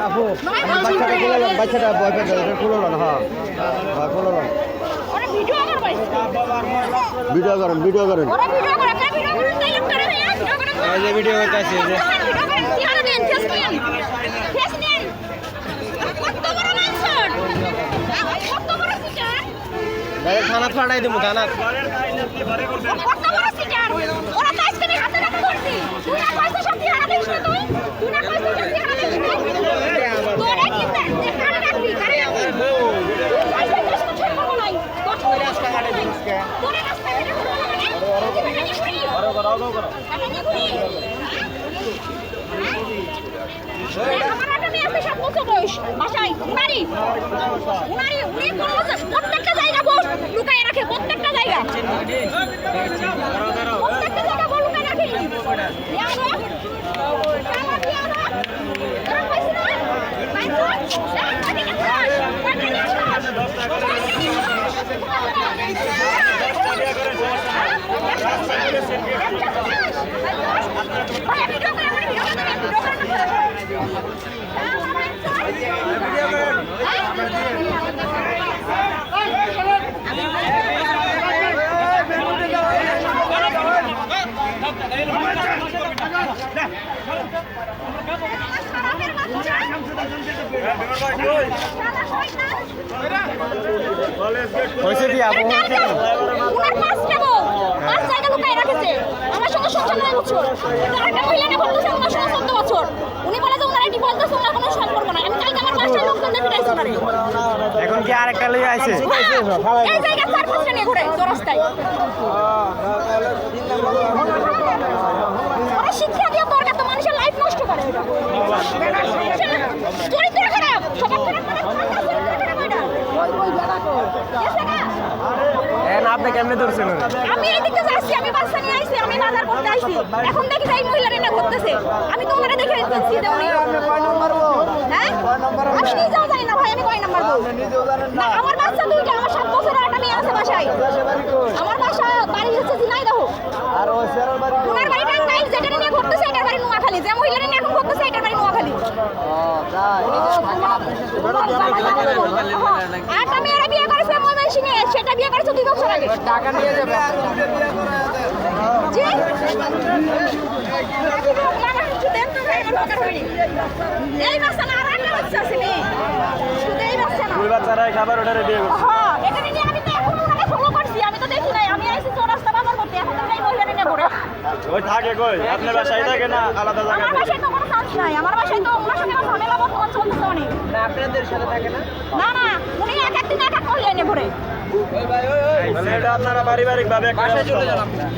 আপু বাচ্চাটা ভয় পেয়ে খুলো না। হ্যাঁ হ্যাঁ খুলো না। ভিডিও করেন ভিডিও করেন ভিডিও হইতেছে থানা ফাটাই দেবো থানা প্রত্যেকটা জায়গা বল লুকায় রাখে প্রত্যেকটা জায়গা লুকায় রাখে এখন কি আরেকটা লই আইছে এই জায়গা চার পাঁচটা নিয়ে ঘুরে রাস্তায় শিক্ষা দিয়ে দরকার তো মানুষের লাইফ নষ্ট করে চরিত্র খারাপ সবার আপনি কেমনে ধরছেন আমি এদিকে যাচ্ছি আমি বাচ্চা নিয়ে আইছি আমি বাজার করতে আইছি এখন দেখি এই মহিলারা না করতেছে আমি তো ওনারে দেখে দিচ্ছি দেউনি হ্যাঁ আমি নিজেও জানি না ভাই আমি কয় নাম্বার বল না আমার বাচ্চা দুইটা আমার 7 বছরের একটা মেয়ে আছে বাসায় আমার বাসা বাড়ি হচ্ছে ঝিনাইদহ আর ও সেরার বাড়ি ওনার বাড়ি টাঙ্গাইল যেটা নিয়ে করতেছে এটার বাড়ি নোয়াখালী যে মহিলারা নিয়ে এখন করতেছে এটার বাড়ি নোয়াখালী আটা মেয়েরা বিয়ে করেছে ময়মনসিংহে সেটা বিয়ে করেছে 2 বছর আগে টাকা নিয়ে যাবে জি এই বাচ্চা না আর একটা বাচ্চা আছে নি শুধু এই বাচ্চা না দুই বাচ্চারা খাবার অর্ডারে দিয়ে গেছে হ্যাঁ এখানে নিয়ে আমি তো এখন ওনাকে ফলো করছি আমি তো দেখি নাই আমি আইছি চৌরাস্তা বাজার করতে এখন তো এই মহিলাটা নিয়ে ঘুরে ওই থাকে কই আপনার বাসায় থাকে না আলাদা জায়গায় আমার বাসায় তো কোনো চান্স নাই আমার বাসায় তো ওনার সাথে আমার ঝামেলা বর্তমান চলতেছে অনেক না আপনাদের সাথে থাকে না না না উনি এক একদিন এক এক মহিলা নিয়ে ঘুরে ওই ভাই ওই এটা আপনারা পারিবারিক ভাবে বাসায় চলে যান আপনারা